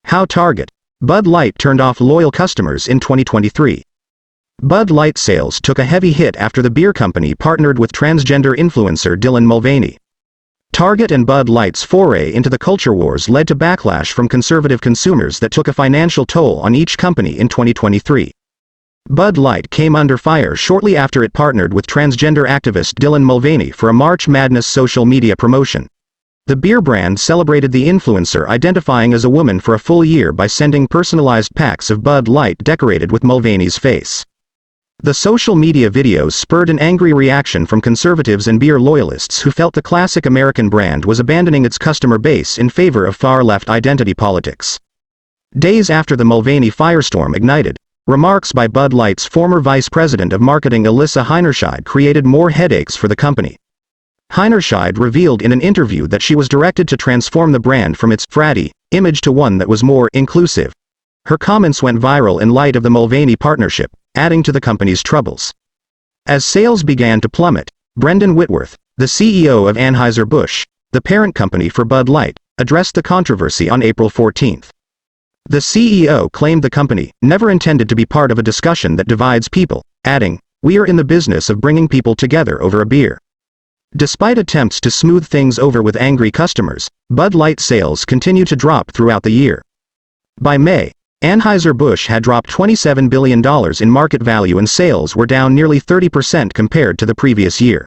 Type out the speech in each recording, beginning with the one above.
How Target, Bud Light turned off loyal customers in 2023. Bud Light sales took a heavy hit after the beer company partnered with transgender influencer Dylan Mulvaney. Target and Bud Light's foray into the culture wars led to backlash from conservative consumers that took a financial toll on each company in 2023. Bud Light came under fire shortly after it partnered with transgender activist Dylan Mulvaney for a March Madness social media promotion. The beer brand celebrated the influencer identifying as a woman for a full year by sending personalized packs of Bud Light decorated with Mulvaney's face. The social media videos spurred an angry reaction from conservatives and beer loyalists who felt the classic American brand was abandoning its customer base in favor of far-left identity politics. Days after the Mulvaney firestorm ignited, remarks by Bud Light's former vice president of marketing Alyssa Heinerscheid created more headaches for the company. Heinerscheid revealed in an interview that she was directed to transform the brand from its fratty image to one that was more inclusive. Her comments went viral in light of the Mulvaney partnership, adding to the company's troubles. As sales began to plummet, Brendan Whitworth, the CEO of Anheuser-Busch, the parent company for Bud Light, addressed the controversy on April 14. The CEO claimed the company never intended to be part of a discussion that divides people, adding, "We are in the business of bringing people together over a beer." Despite attempts to smooth things over with angry customers, Bud Light sales continue to drop throughout the year. By May, Anheuser-Busch had dropped $27 billion in market value and sales were down nearly 30% compared to the previous year.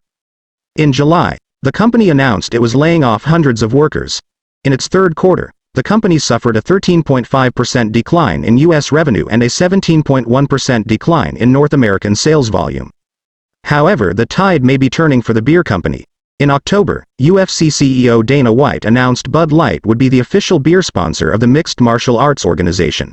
In July, the company announced it was laying off hundreds of workers. In its third quarter, the company suffered a 13.5% decline in U.S. revenue and a 17.1% decline in North American sales volume. However, the tide may be turning for the beer company. In October, UFC CEO Dana White announced Bud Light would be the official beer sponsor of the mixed martial arts organization.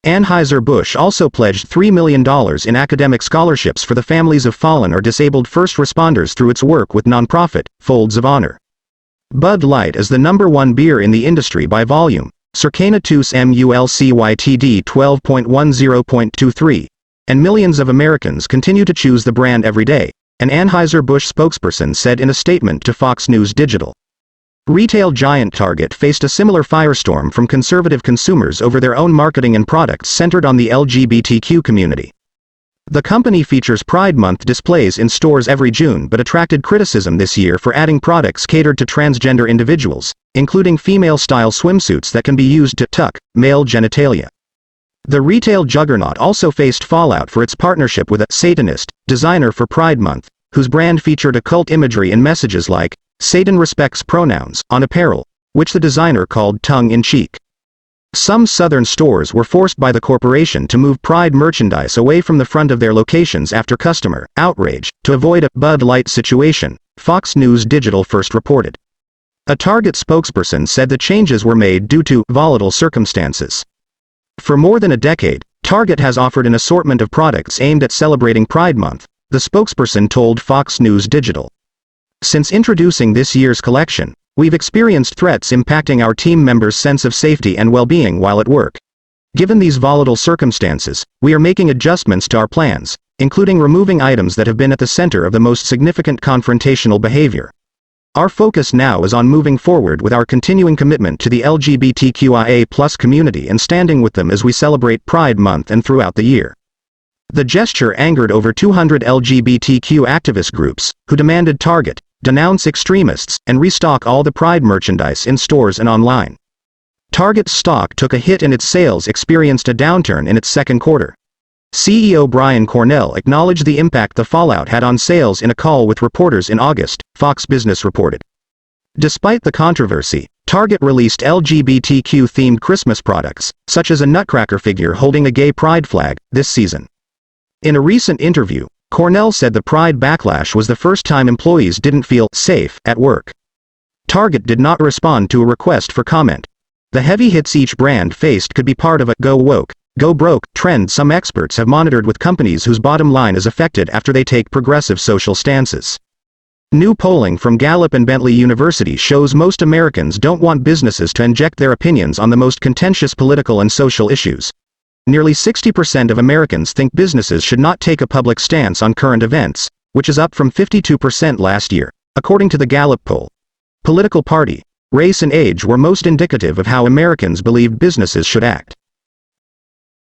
Anheuser-Busch also pledged $3 million in academic scholarships for the families of fallen or disabled first responders through its work with nonprofit, Folds of Honor. Bud Light is the #1 beer in the industry by volume, Circana tous MULCYTD 12.10.23, and millions of Americans continue to choose the brand every day, an Anheuser-Busch spokesperson said in a statement to Fox News Digital. Retail giant Target faced a similar firestorm from conservative consumers over their own marketing and products centered on the LGBTQ community. The company features Pride Month displays in stores every June but attracted criticism this year for adding products catered to transgender individuals, including female-style swimsuits that can be used to tuck male genitalia. The retail juggernaut also faced fallout for its partnership with a Satanist designer for Pride Month, whose brand featured occult imagery and messages like, "Satan respects pronouns," on apparel, which the designer called tongue-in-cheek. Some southern stores were forced by the corporation to move Pride merchandise away from the front of their locations after customer outrage to avoid a Bud Light situation, Fox News Digital first reported. A Target spokesperson said the changes were made due to volatile circumstances. For more than a decade, Target has offered an assortment of products aimed at celebrating Pride Month, the spokesperson told Fox News Digital. Since introducing this year's collection, we've experienced threats impacting our team members' sense of safety and well-being while at work. Given these volatile circumstances, we are making adjustments to our plans, including removing items that have been at the center of the most significant confrontational behavior. Our focus now is on moving forward with our continuing commitment to the LGBTQIA+ community and standing with them as we celebrate Pride Month and throughout the year. The gesture angered over 200 LGBTQ activist groups, who demanded Target denounce extremists and restock all the Pride merchandise in stores and online. Target's stock took a hit and its sales experienced a downturn in its second quarter. CEO Brian Cornell acknowledged the impact the fallout had on sales in a call with reporters in August, Fox Business reported. Despite the controversy, Target released LGBTQ-themed Christmas products, such as a nutcracker figure holding a gay pride flag, this season. In a recent interview, Cornell said the Pride backlash was the first time employees didn't feel safe at work. Target did not respond to a request for comment. The heavy hits each brand faced could be part of a "go woke, go broke" trend some experts have monitored with companies whose bottom line is affected after they take progressive social stances. New polling from Gallup and Bentley University shows most Americans don't want businesses to inject their opinions on the most contentious political and social issues. Nearly 60% of Americans think businesses should not take a public stance on current events, which is up from 52% last year, according to the Gallup poll. Political party, Race and age were most indicative of how Americans believed businesses should act.